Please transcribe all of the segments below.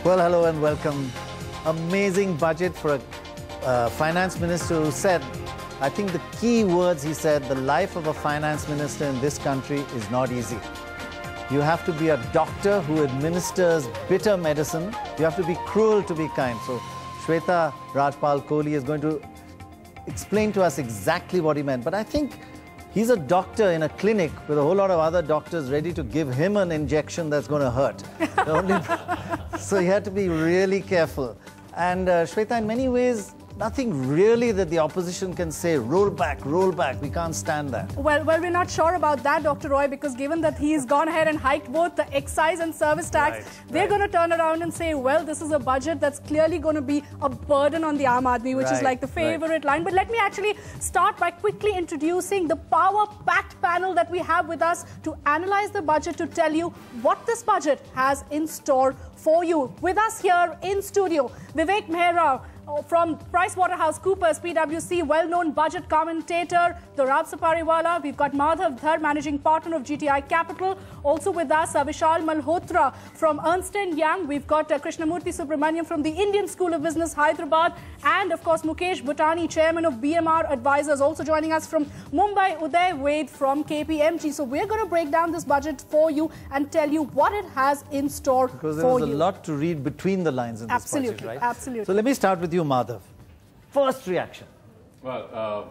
Well, hello and welcome. Amazing budget for a finance minister who said, I think the key words he said, the life of a finance minister in this country is not easy. You have to be a doctor who administers bitter medicine. You have to be cruel to be kind. So Shweta Rajpal Kohli is going to explain to us exactly what he meant. But I think he's a doctor in a clinic with a whole lot of other doctors ready to give him an injection that's going to hurt. So he had to be really careful. And Shweta, in many ways, nothing really that the opposition can say, roll back, we can't stand that. Well, we're not sure about that, Dr. Roy, because given that he's gone ahead and hiked both the excise and service tax, they're going to turn around and say, well, this is a budget that's clearly going to be a burden on the Aam Aadmi, which is like the favorite line. But let me actually start by quickly introducing the power-packed panel that we have with us to analyze the budget, to tell you what this budget has in store for you. With us here in studio, Vivek Mehra, from PricewaterhouseCoopers, PwC, well-known budget commentator, Dorab Sapariwala. We've got Madhav Dhar, managing partner of GTI Capital. Also with us, Vishal Malhotra from Ernst & Young. We've got Krishnamurthy Subramaniam from the Indian School of Business, Hyderabad. And of course, Mukesh Bhutani, chairman of BMR Advisors, also joining us from Mumbai, Uday Wade from KPMG. So we're going to break down this budget for you and tell you what it has in store for you. Because there's a lot to read between the lines in this budget, right? Absolutely. So let me start with you, Madhav. First reaction. Well,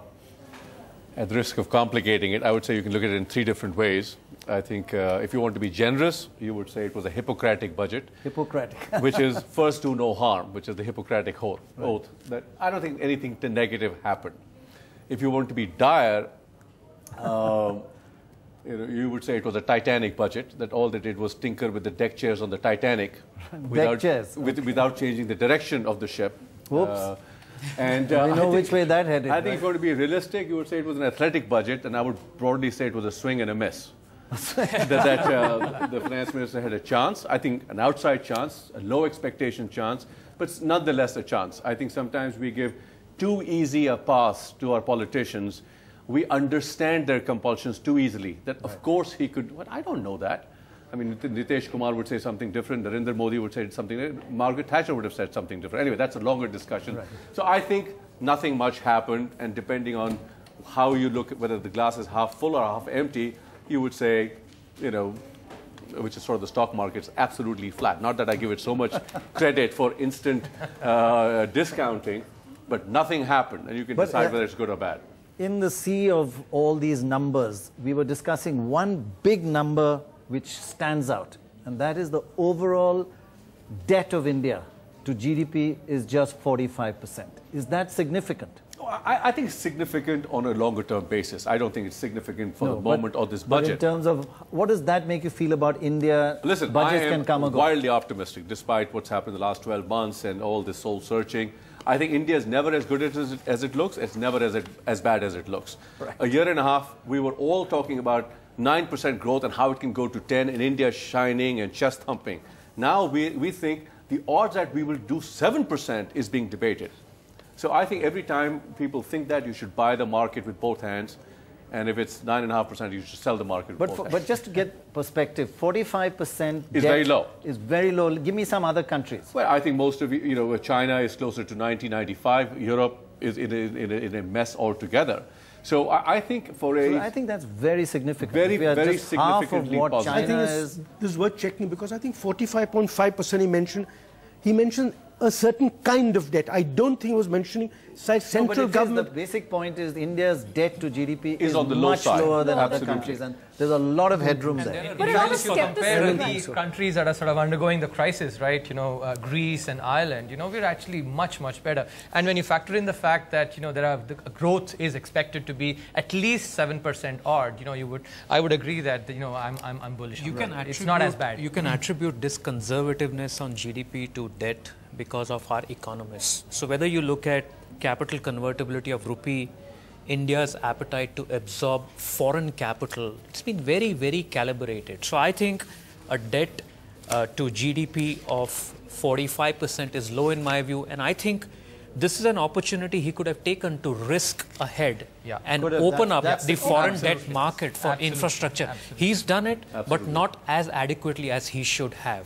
at the risk of complicating it, I would say you can look at it in three different ways. I think if you want to be generous, you would say it was a Hippocratic budget. Hippocratic. Which is first do no harm, which is the Hippocratic oath. That I don't think anything negative happened. If you want to be dire, you would say it was a Titanic budget, that all they did was tinker with the deck chairs on the Titanic without changing the direction of the ship. Whoops. And we know which way that headed. I think if you want to be realistic, you would say it was an athletic budget, and I would broadly say it was a swing and a miss. that the finance minister had a chance, I think an outside chance, a low expectation chance, but nonetheless a chance. I think sometimes we give too easy a pass to our politicians. We understand their compulsions too easily. That of course he could, but I don't know that. I mean, Nitish Kumar would say something different, Narendra Modi would say something different, Margaret Thatcher would have said something different. Anyway, that's a longer discussion. So I think nothing much happened, and depending on how you look at whether the glass is half full or half empty, you would say, which is sort of the stock market's absolutely flat. Not that I give it so much credit for instant discounting, but nothing happened, and you can decide whether it's good or bad. In the sea of all these numbers, we were discussing one big number which stands out, and that is the overall debt of India to GDP is just 45%. Is that significant? I think it's significant on a longer-term basis. I don't think it's significant for the moment of this budget. But in terms of, what does that make you feel about India? Listen, budgets can come and go. Wildly optimistic, despite what's happened in the last 12 months and all this soul-searching. I think India is never as good as it looks. It's never as bad as it looks. A year and a half, we were all talking about 9% growth and how it can go to 10, and India shining and chest thumping. Now we think the odds that we will do 7% is being debated. So I think every time people think that, you should buy the market with both hands, and if it's 9.5%, you should sell the market with both hands. But just to get perspective, 45% is very low. Is very low. Give me some other countries. Well, I think most of China is closer to 90, 95. Europe is in a mess altogether. So I think I think that's very significant. Very significantly positive. I think this is worth checking, because I think 45.5% he mentioned a certain kind of debt. I don't think he was mentioning central government. The basic point is India's debt to GDP is on the much lower than other countries, and there's a lot of headroom there. But if you compare the countries that are sort of undergoing the crisis, right? Greece and Ireland. We're actually much better. And when you factor in the fact that the growth is expected to be at least 7% odd, I would agree that I'm bullish. It's not as bad. You can attribute this conservativeness on GDP to debt because of our economists. So whether you look at capital convertibility of rupee, India's appetite to absorb foreign capital, it's been very calibrated. So I think a debt to GDP of 45% is low in my view, and I think this is an opportunity he could have taken to risk ahead and open up the foreign debt market for infrastructure. He's done it, but not as adequately as he should have.